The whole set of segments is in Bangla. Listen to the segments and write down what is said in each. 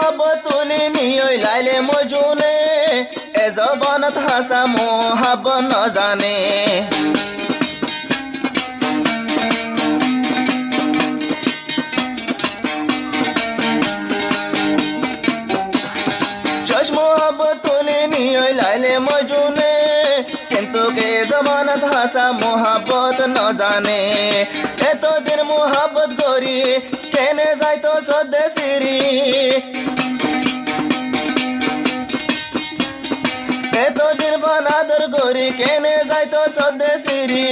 মোহাব্বতুলি নিয়ই লাইলে মজুনে এ জবানত হাসা মোহাব্বত ন জানে জশ মোহাব্বতুলি নিয়ই লাইলে মজুনে কিন্তু কে জবানত হাসা মোহাব্বত ন জানে এতদিন মোহাব্বত করি কেনে যাইতো সদেশিরি এতদিন বানাদর করি কেনে যাইতো সদেশিরি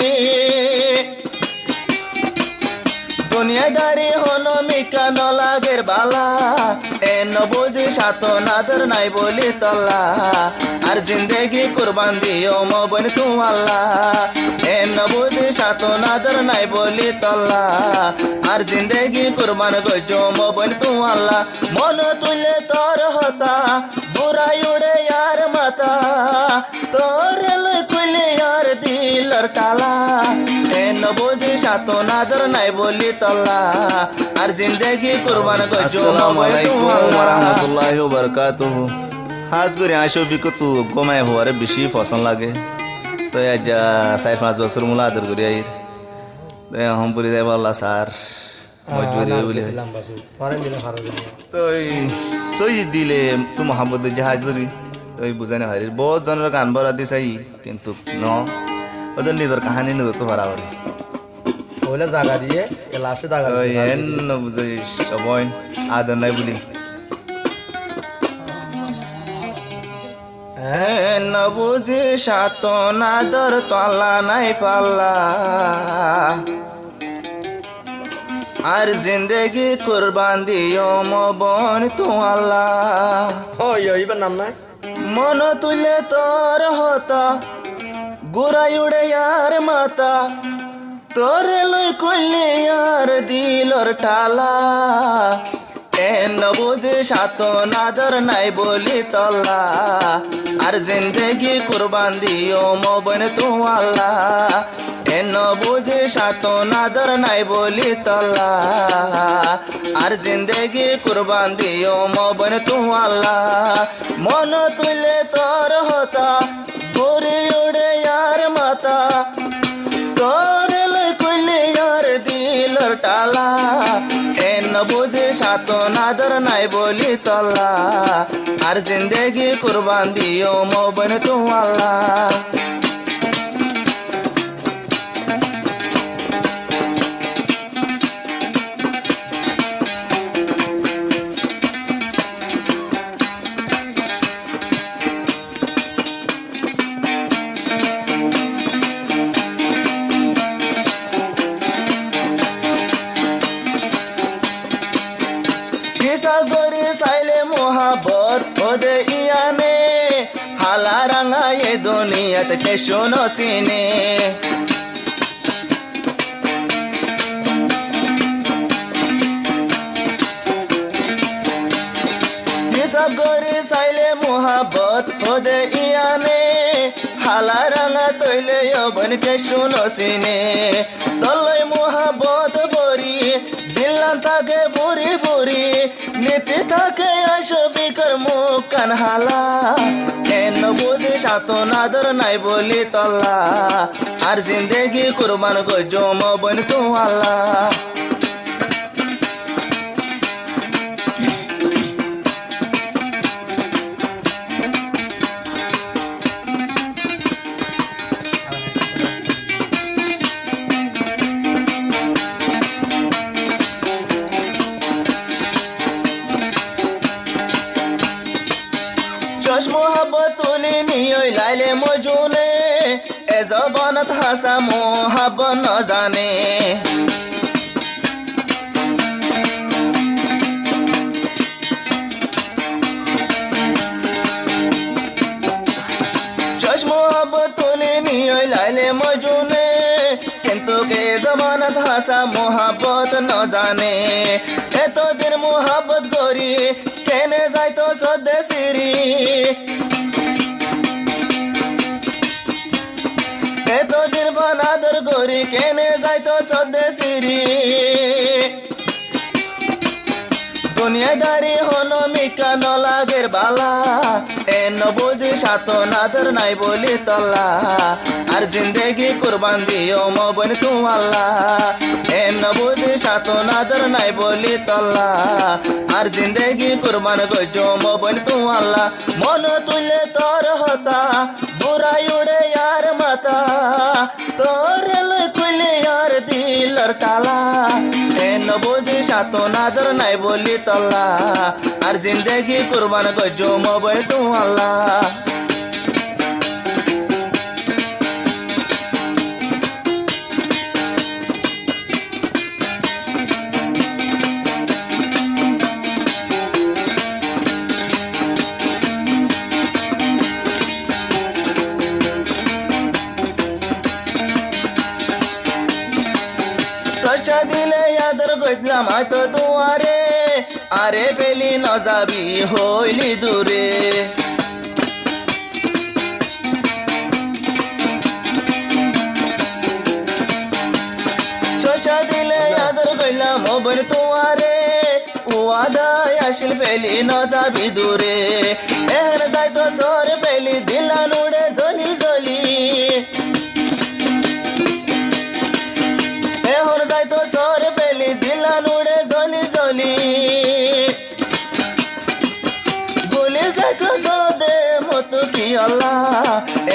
দুনিয়াদারি হলো মিকা নলাগের বালা এ নবুজি সাতনাদর নাই বলি তল্লা আর জিন্দেগি কুরবান দিও মবন তু আল্লাহ এ নবুজি সাতনাদর নাই বলি তল্লা আর জিন্দেগি কুরবান গজো মবন তু আল্লাহ মন তুলে তোর হতা বুড়াই উড়ে यार মাতা তোর লই কইলে यार দিলর টালা এ নবুজি সাতনাদর নাই বলি তল্লা আর জিন্দেগি কুরবান গজো আসসালামু আলাইকুম ওয়া রাহমাতুল্লাহি ওয়া বারাকাতুহু হাজ করে আশো বিকতু গোমায় হওয়ারে বেশি পছন্দ লাগে তো আজ 4-5 বছর মুলা আদর করি আইর তো হাম পুরি যাইব আল্লাহ স্যার মজুরি বলে তো সই দিলে তু মোহাম্মদ জাহাজ ধরি তো বুঝানে হয় বহুত জনের গান বরা দিছাই কিন্তু ন ওদের নিজের কাহানি নিজে তো বরাবর ওইলা জায়গা দিয়ে লাস্টে জায়গা ওই এন বুঝাই সবাই আদর নাই বলি নবুজি সাতনাদর তলা নাই পাল্লা আর জিন্দেগি কুরবান দিও মবন তু আল্লাহ ওই ওইবার নাম নাই মন তুলে তোর হতা গুড়াই উড়ে यार মাতা তোরে লই কইলে यार দিলর টালা এ নবুজি সাতনাদর নাই বলি তল্লা আর জিন্দেগি কুরবান দিও মবন তু আল্লাহ এ নবুজি সাতনাদর নাই বলি তল্লা আর জিন্দেগি কুরবান দিও মবন তু আল্লাহ মন তুলে তোর হতা ঘুরে উড়ে यार মাতা তোরে লই কইলে यार দিলর টালা এ নবুজি সাতনাদর নাই বলি তল্লা আর জিন্দেগি কুরবান দিও মবন তু আল্লাহ সাগরে সাইলে মোহাব্বত ওদে ইয়ানে হালা রাঙা এ দুনিয়াত কে শোনো সিনে সাগরে সাইলে মোহাব্বত ওদে ইয়ানে হালা রাঙা তৈলে অবন কে শোনো সিনে তলই মোহাব্বত বরি দিলাম তাকে বুড়ি বুড়ি নীতি থাকে আশবিকর মুখ কান হালা কেন বুঝি সাতনাদর নাই বলি তল্লা আর জিন্দেগি কুরবান গজো মবন তু আল্লাহ জশ মোহাব্বতুলি নিয়ই লাইলে মজুনে এ জবানত হাসা মোহাব্বত ন জানে জশ মোহাব্বতুলি নিয়ই লাইলে মজুনে কিন্তু কে জবানত হাসা মোহাব্বত ন জানে এতদিন মোহাব্বত করি কেনে যাইতো সদেশিরি এতদিন বানাদর করি কেনে যাইতো সদেশিরি দুনিয়াদারি হলো দেখা নলাগের বালা এন বুঝি সাতন আদর নাই বলি তল্লা আর জিন্দেগি কুরবান দিও মোবাইল তু আল্লাহ এন বুঝি সাতন আদর নাই বলি তল্লা আর জিন্দেগি কুরবান গজো মোবাইল তু আল্লাহ মন তুলে তোর হতা বুড়াই উড়ে यार মাতা তোর লই কইলে यार দিলর কালা এন বুঝি সাতন আদর নাই বলি তল্লা আর জিন্দেগি কুরবান গজো মোবাইল তু আল্লাহ সশা দিলে আদর গজলাম হয়তো দুয়ারে আরে পেলি ন যাবি হইলি দূরে সশা দিলে আদর গজলাম মোবাইল দুয়ারে ওয়াদায় আসিল পেলি ন যাবি দূরে এর যাইতো সর পেলি দিলা নুড়ে জলি জলি এখন যাইতো সর পেলি দিলা নুড়ে জলি জলি বলে যাইতো সদে মতো কি আল্লাহ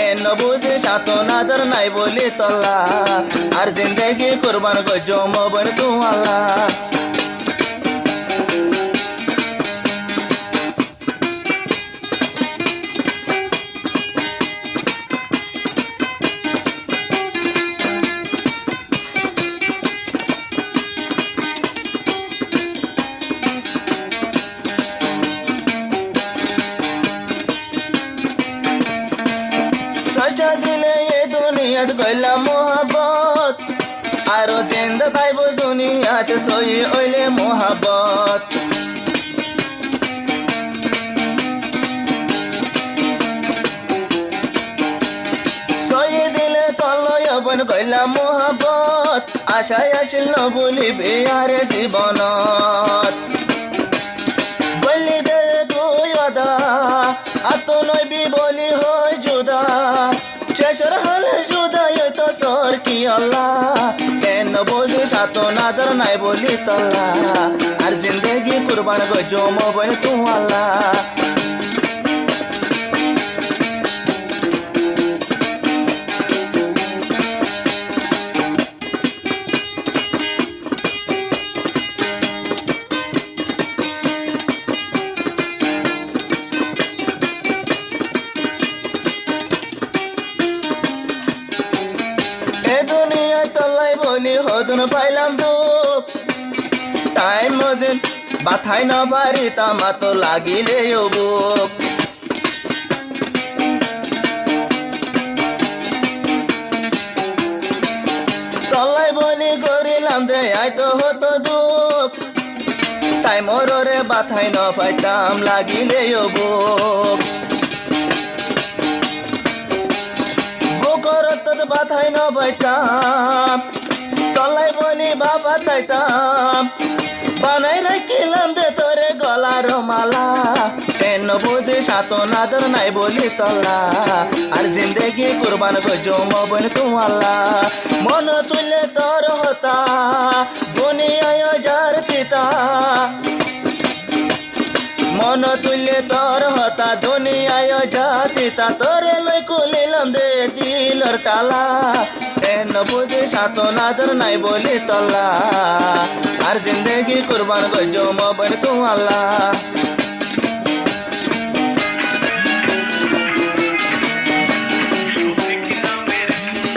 এন বুঝে সাতন আদর নাই বলি তল্লা আর জিন্দেগি কুরবান গজো মোবাইল তু আল্লাহ সশা দিলে এ দুনিয়াত গইলা মোহাবত আরো জিন্দা তাইব দুনিয়াত সই ওইলে মোহাবত সই দিলে তলয় বন গইলা মোহাবত আশায় আসিল ন বলিবি আরে জীবনত বলি দে তুই আদা আত নইবি বলি হয় জুদা শেষর হলে জুদাই তো সর কি আল্লাহ কেন বুঝি সাতন আদর নাই বলি তল্লা আর জিন্দেগি কুরবান গজো মোবাইল তু আল্লাহ বলি হদুন পাইলাম দুঃখ টাইম মজিন বাথাই না পারি তামা তো লাগিলে বুক তলাই বলি করিলাম দে আই তো হতো দুঃখ টাইম রে বাথাই না পাইতাম লাগিলে বুক বুকর তো বাথাই না পাইতাম তলাই বলি বাবা তাইতাম বানাই রাখিলাম দে তোরে গলার মালা কেন বুঝি সাতন আদর নাই বলি তল্লা আর জিন্দেগি কুরবান গজো মোবাইল তু আল্লাহ মন তুলে তোর হতা দুনিয়ায় যার পিতা মন তুলে তোর হতা দুনিয়ায় জাতিতা তোরে লই কুলিলাম দে দিলর টালা এন বুঝি সাতন আদর নাই বলি তল্লা আর জিন্দেগি কুরবান গজো মোবাইল তু আল্লাহ